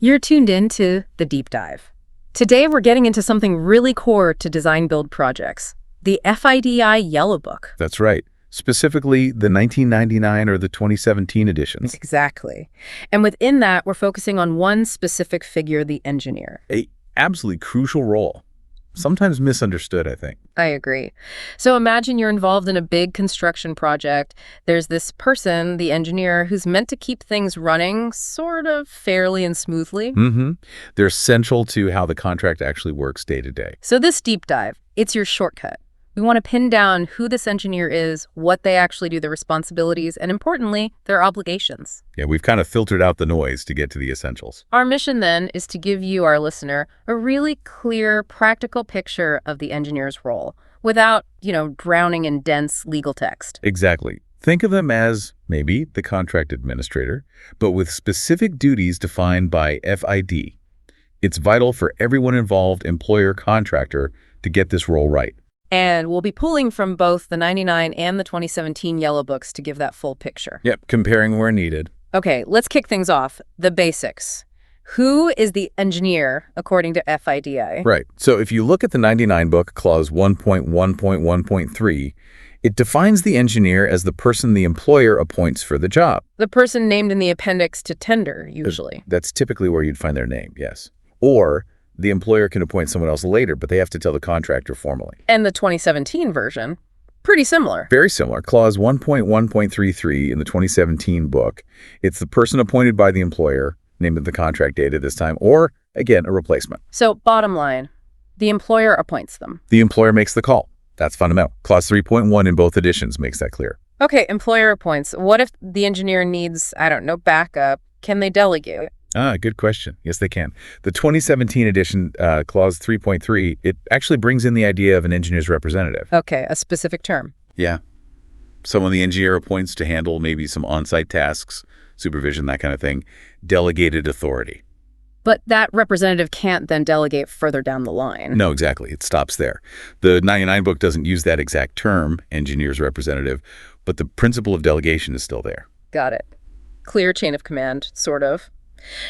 You're tuned in to The Deep Dive. Today we're getting into something really core to design-build projects, the FIDI Yellow Book. That's right. Specifically, the 1999 or the 2017 editions. Exactly. And within that, we're focusing on one specific figure, the engineer. An absolutely crucial role. Sometimes misunderstood, I think. I agree. So imagine you're involved in a big construction project. There's this person, the engineer, who's meant to keep things running sort of fairly and smoothly. They're essential to how the contract actually works day to day. So this deep dive, it's your shortcut. We want to pin down who this engineer is, what they actually do, their responsibilities, and importantly, their obligations. Yeah, we've kind of filtered out the noise to get to the essentials. Our mission then is to give you, our listener, a really clear, practical picture of the engineer's role without, drowning in dense legal text. Exactly. Think of them as maybe the contract administrator, but with specific duties defined by FID. It's vital for everyone involved, employer, contractor, to get this role right. And we'll be pulling from both the 99 and the 2017 Yellow Books to give that full picture. Yep, comparing where needed. Okay, let's kick things off. The basics. Who is the engineer according to FIDI? Right. So if you look at the 99 book, clause 1.1.1.3, it defines the engineer as the person the employer appoints for the job. The person named in the appendix to tender, usually. That's typically where you'd find their name, yes. Or the employer can appoint someone else later, but they have to tell the contractor formally. And the 2017 version, pretty similar. Very similar. Clause 1.1.33 in the 2017 book. It's the person appointed by the employer, named the contract date at this time, or, again, a replacement. So, bottom line, the employer appoints them. The employer makes the call. That's fundamental. Clause 3.1 in both editions makes that clear. Okay, employer appoints. What if the engineer needs, backup? Can they delegate? Good question. Yes, they can. The 2017 edition, clause 3.3, it actually brings in the idea of an engineer's representative. Okay, a specific term. Yeah. Someone the engineer appoints to handle maybe some on-site tasks, supervision, that kind of thing. Delegated authority. But that representative can't then delegate further down the line. No, exactly. It stops there. The 99 book doesn't use that exact term, engineer's representative, but the principle of delegation is still there. Got it. Clear chain of command, sort of.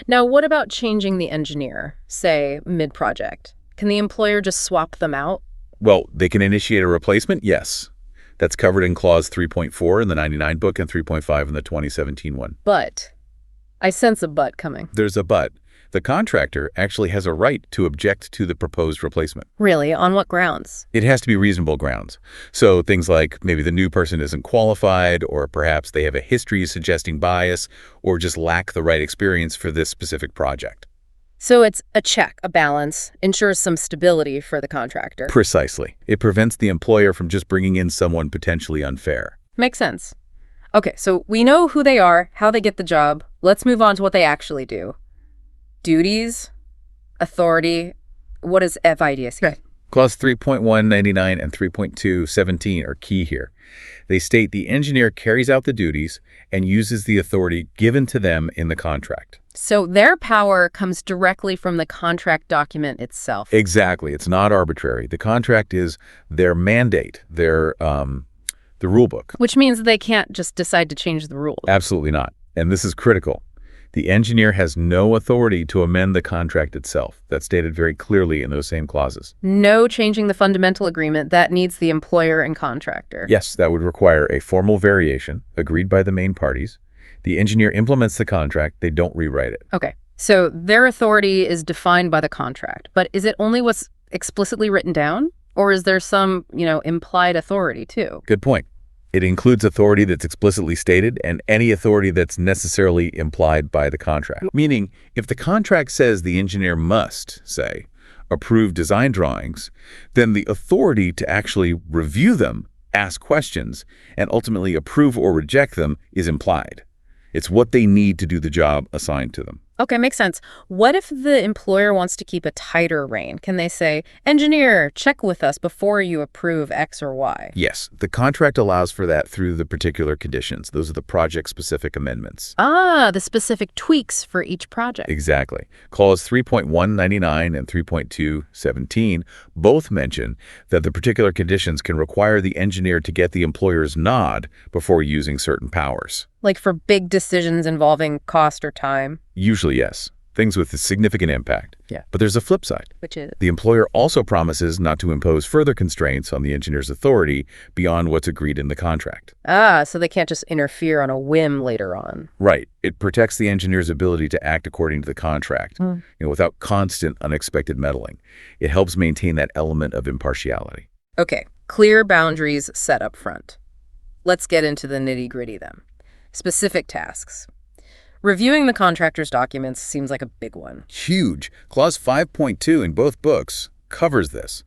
Now, what about changing the engineer, say, mid-project? Can the employer just swap them out? Well, they can initiate a replacement, yes. That's covered in clause 3.4 in the 99 book and 3.5 in the 2017 one. But, I sense a but coming. There's a but. The contractor actually has a right to object to the proposed replacement. Really? On what grounds? It has to be reasonable grounds. So things like maybe the new person isn't qualified, or perhaps they have a history suggesting bias, or just lack the right experience for this specific project. So it's a check, a balance, ensures some stability for the contractor. Precisely. It prevents the employer from just bringing in someone potentially unfair. Makes sense. Okay, so we know who they are, how they get the job. Let's move on to what they actually do. Duties, authority, what does FIDI say? Okay. Clause 3.199 and 3.217 are key here. They state the engineer carries out the duties and uses the authority given to them in the contract. So their power comes directly from the contract document itself. Exactly. It's not arbitrary. The contract is their mandate, the rule book. Which means they can't just decide to change the rules. Absolutely not. And this is critical. The engineer has no authority to amend the contract itself. That's stated very clearly in those same clauses. No changing the fundamental agreement. That needs the employer and contractor. Yes, that would require a formal variation agreed by the main parties. The engineer implements the contract. They don't rewrite it. Okay. So their authority is defined by the contract. But is it only what's explicitly written down? Or is there some, implied authority too? Good point. It includes authority that's explicitly stated and any authority that's necessarily implied by the contract. Meaning, if the contract says the engineer must, say, approve design drawings, then the authority to actually review them, ask questions, and ultimately approve or reject them is implied. It's what they need to do the job assigned to them. Okay, makes sense. What if the employer wants to keep a tighter rein? Can they say, engineer, check with us before you approve X or Y? Yes, the contract allows for that through the particular conditions. Those are the project-specific amendments. The specific tweaks for each project. Exactly. Clause 3.199 and 3.217 both mention that the particular conditions can require the engineer to get the employer's nod before using certain powers. Like for big decisions involving cost or time? Usually, yes. things with a significant impact. Yeah. But there's a flip side. Which is? The employer also promises not to impose further constraints on the engineer's authority beyond what's agreed in the contract. Ah, so they can't just interfere on a whim later on. Right. It protects the engineer's ability to act according to the contract, without constant, unexpected meddling. It helps maintain that element of impartiality. Okay, clear boundaries set up front. Let's get into the nitty-gritty then. Specific tasks. Reviewing the contractor's documents seems like a big one. Huge. Clause 5.2 in both books covers this.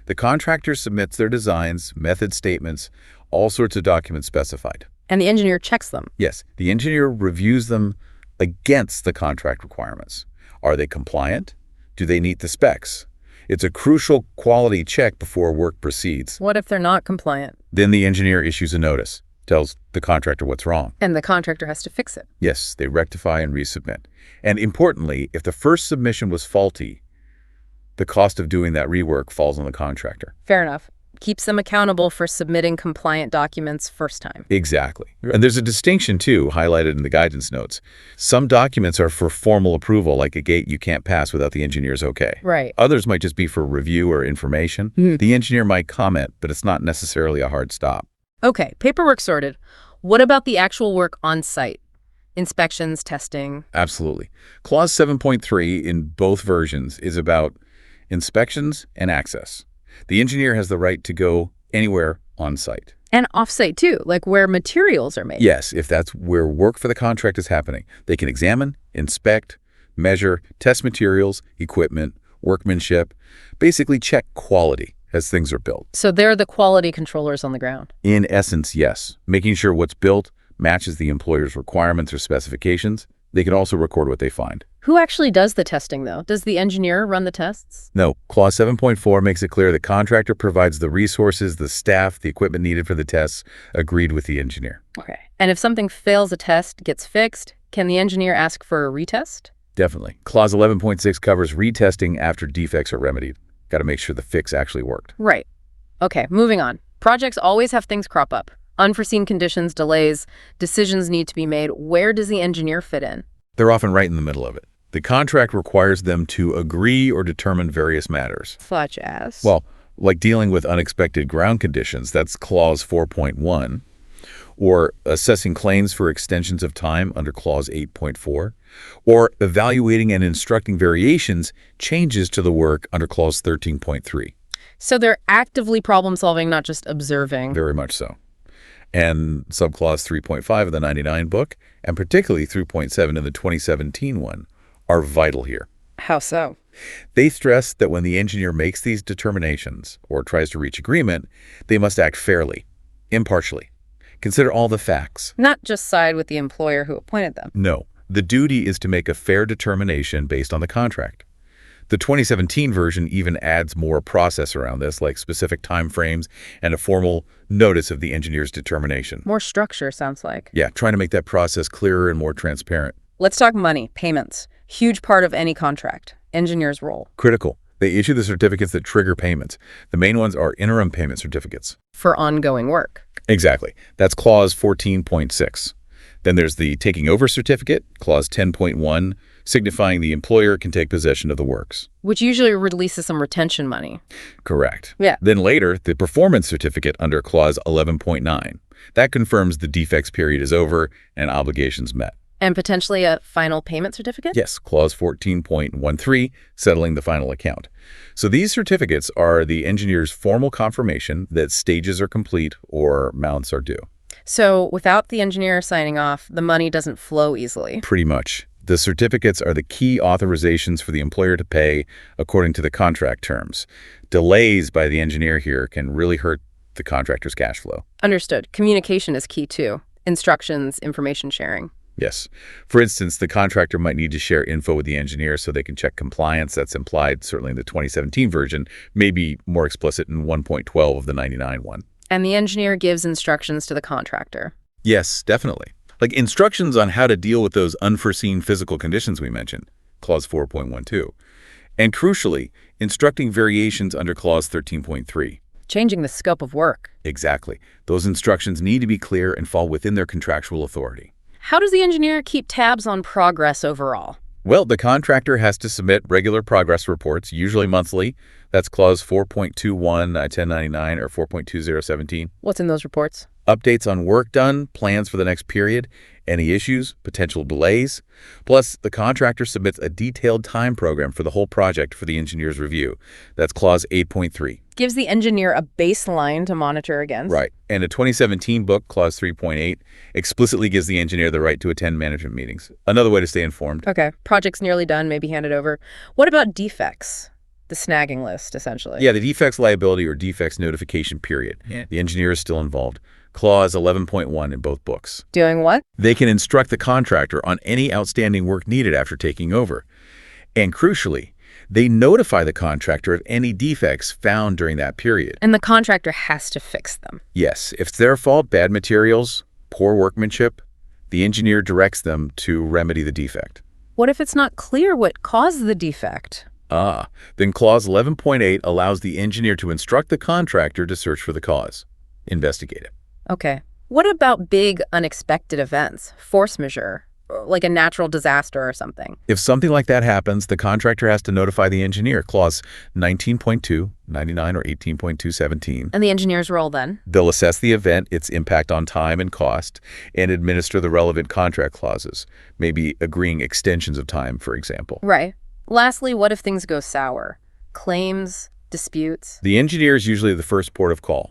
The contractor submits their designs, method statements, all sorts of documents specified. And the engineer checks them. Yes, the engineer reviews them against the contract requirements. Are they compliant? Do they meet the specs? It's a crucial quality check before work proceeds. What if they're not compliant? Then the engineer issues a notice, tells the contractor what's wrong. And the contractor has to fix it. Yes, they rectify and resubmit. And importantly, if the first submission was faulty, the cost of doing that rework falls on the contractor. Fair enough. Keeps them accountable for submitting compliant documents first time. Exactly. And there's a distinction, too, highlighted in the guidance notes. Some documents are for formal approval, like a gate you can't pass without the engineer's okay. Right. Others might just be for review or information. The engineer might comment, but it's not necessarily a hard stop. Okay, paperwork sorted. What about the actual work on site? Inspections, testing? Absolutely. Clause 7.3 in both versions is about inspections and access. The engineer has the right to go anywhere on site. And off-site too, like where materials are made. Yes, if that's where work for the contract is happening. They can examine, inspect, measure, test materials, equipment, workmanship, basically check quality as things are built. So they're the quality controllers on the ground. In essence, yes. Making sure what's built matches the employer's requirements or specifications. They can also record what they find. Who actually does the testing, though? Does the engineer run the tests? No, Clause 7.4 makes it clear the contractor provides the resources, the staff, the equipment needed for the tests, agreed with the engineer. Okay. And if something fails a test, gets fixed, can the engineer ask for a retest? Definitely. Clause 11.6 covers retesting after defects are remedied. Got to make sure the fix actually worked. Right. Okay, moving on. Projects always have things crop up. Unforeseen conditions, delays, decisions need to be made. Where does the engineer fit in? They're often right in the middle of it. The contract requires them to agree or determine various matters. Such as? Well, like dealing with unexpected ground conditions, that's Clause 4.1, or assessing claims for extensions of time under Clause 8.4, or evaluating and instructing variations, changes to the work under Clause 13.3. So they're actively problem-solving, not just observing. Very much so. And subclause 3.5 of the 99 book, and particularly 3.7 in the 2017 one, are vital here. How so? They stress that when the engineer makes these determinations or tries to reach agreement, they must act fairly, impartially. Consider all the facts. Not just side with the employer who appointed them. No, the duty is to make a fair determination based on the contract. The 2017 version even adds more process around this, like specific timeframes and a formal notice of the engineer's determination. More structure, sounds like. Yeah, trying to make that process clearer and more transparent. Let's talk money, payments. Huge part of any contract. Engineer's role. Critical. They issue the certificates that trigger payments. The main ones are interim payment certificates. For ongoing work. Exactly. That's Clause 14.6. Then there's the taking over certificate, Clause 10.1, signifying the employer can take possession of the works. Which usually releases some retention money. Correct. Yeah. Then later, the performance certificate under Clause 11.9. That confirms the defects period is over and obligations met. And potentially a final payment certificate? Yes, Clause 14.13, settling the final account. So these certificates are the engineer's formal confirmation that stages are complete or amounts are due. So without the engineer signing off, the money doesn't flow easily. Pretty much. The certificates are the key authorizations for the employer to pay according to the contract terms. Delays by the engineer here can really hurt the contractor's cash flow. Understood. Communication is key too. Instructions, information sharing. Yes. For instance, the contractor might need to share info with the engineer so they can check compliance. That's implied certainly in the 2017 version, maybe more explicit in 1.12 of the 99 one. And the engineer gives instructions to the contractor. Yes, definitely. Like instructions on how to deal with those unforeseen physical conditions we mentioned, Clause 4.12. And crucially, instructing variations under Clause 13.3. Changing the scope of work. Exactly. Those instructions need to be clear and fall within their contractual authority. How does the engineer keep tabs on progress overall? Well, the contractor has to submit regular progress reports, usually monthly. That's clause 4.21, 1099, or 4.2017. What's in those reports? Updates on work done, plans for the next period, any issues, potential delays. Plus, the contractor submits a detailed time program for the whole project for the engineer's review. That's clause 8.3. Gives the engineer a baseline to monitor against. Right. And a 2017 book, clause 3.8, explicitly gives the engineer the right to attend management meetings. Another way to stay informed. Okay. Project's nearly done, maybe handed over. What about defects? The snagging list, essentially. Yeah, the defects liability or defects notification period. Yeah. The engineer is still involved. Clause 11.1 in both books. Doing what? They can instruct the contractor on any outstanding work needed after taking over. And crucially, they notify the contractor of any defects found during that period. And the contractor has to fix them. Yes, if it's their fault, bad materials, poor workmanship, the engineer directs them to remedy the defect. What if it's not clear what caused the defect? Then clause 11.8 allows the engineer to instruct the contractor to search for the cause. Investigate it. Okay. What about big unexpected events? Force majeure, like a natural disaster or something? If something like that happens, the contractor has to notify the engineer. Clause 19.2, 99, or 18.217. And the engineer's role then? They'll assess the event, its impact on time and cost, and administer the relevant contract clauses, maybe agreeing extensions of time, for example. Right. Lastly, what if things go sour? Claims, disputes? The engineer is usually the first port of call.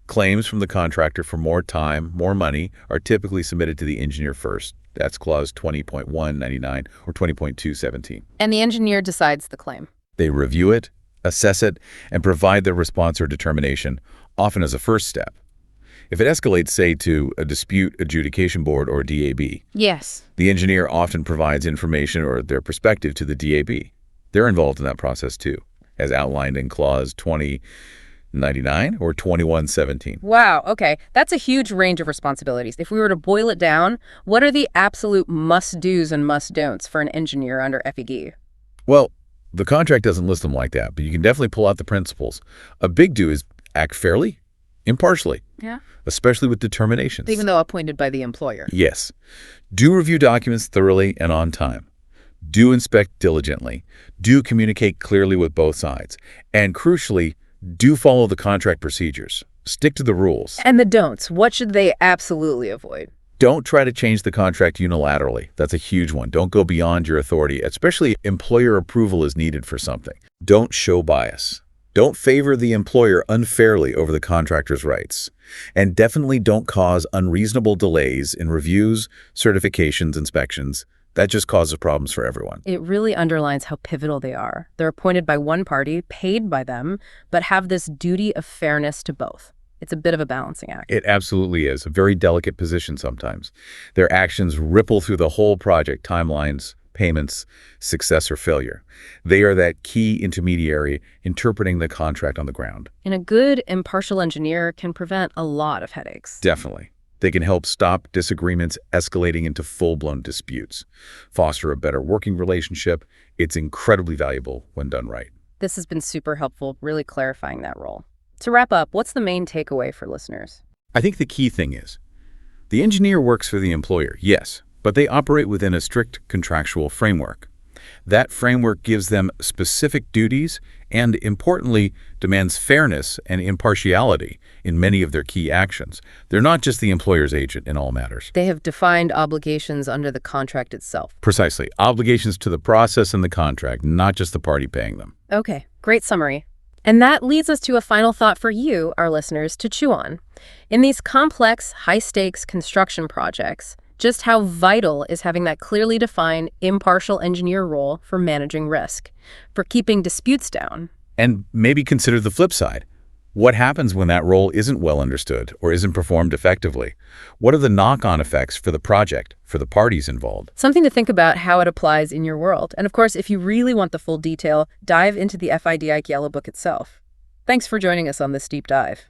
Claims from the contractor for more time, more money are typically submitted to the engineer first. That's clause 20.199 or 20.217. And the engineer decides the claim. They review it, assess it, and provide their response or determination, often as a first step. If it escalates, say, to a dispute adjudication board or DAB, yes, the engineer often provides information or their perspective to the DAB. They're involved in that process too, as outlined in clause 2099 or 2117. Wow, okay. That's a huge range of responsibilities. If we were to boil it down, what are the absolute must-dos and must-don'ts for an engineer under FIDIC? Well, the contract doesn't list them like that, but you can definitely pull out the principles. A big do is act fairly, impartially. Yeah. Especially with determinations. Even though appointed by the employer. Yes. Do review documents thoroughly and on time. Do inspect diligently. Do communicate clearly with both sides. And crucially, do follow the contract procedures. Stick to the rules. And the don'ts. What should they absolutely avoid? Don't try to change the contract unilaterally. That's a huge one. Don't go beyond your authority, especially employer approval is needed for something. Don't show bias. Don't favor the employer unfairly over the contractor's rights. And definitely don't cause unreasonable delays in reviews, certifications, inspections. That just causes problems for everyone. It really underlines how pivotal they are. They're appointed by one party, paid by them, but have this duty of fairness to both. It's a bit of a balancing act. It absolutely is. A very delicate position sometimes. Their actions ripple through the whole project, timelines, payments, success or failure. They are that key intermediary interpreting the contract on the ground. And a good, impartial engineer can prevent a lot of headaches. Definitely. They can help stop disagreements escalating into full-blown disputes, foster a better working relationship. It's incredibly valuable when done right. This has been super helpful, really clarifying that role. To wrap up, what's the main takeaway for listeners? I think the key thing is, the engineer works for the employer, yes, but they operate within a strict contractual framework. That framework gives them specific duties and, importantly, demands fairness and impartiality in many of their key actions. They're not just the employer's agent in all matters. They have defined obligations under the contract itself. Precisely. Obligations to the process and the contract, not just the party paying them. Okay, great summary. And that leads us to a final thought for you, our listeners, to chew on. In these complex, high-stakes construction projects, just how vital is having that clearly defined, impartial engineer role for managing risk, for keeping disputes down? And maybe consider the flip side. What happens when that role isn't well understood or isn't performed effectively? What are the knock-on effects for the project, for the parties involved? Something to think about how it applies in your world. And of course, if you really want the full detail, dive into the FIDIC Yellow Book itself. Thanks for joining us on this deep dive.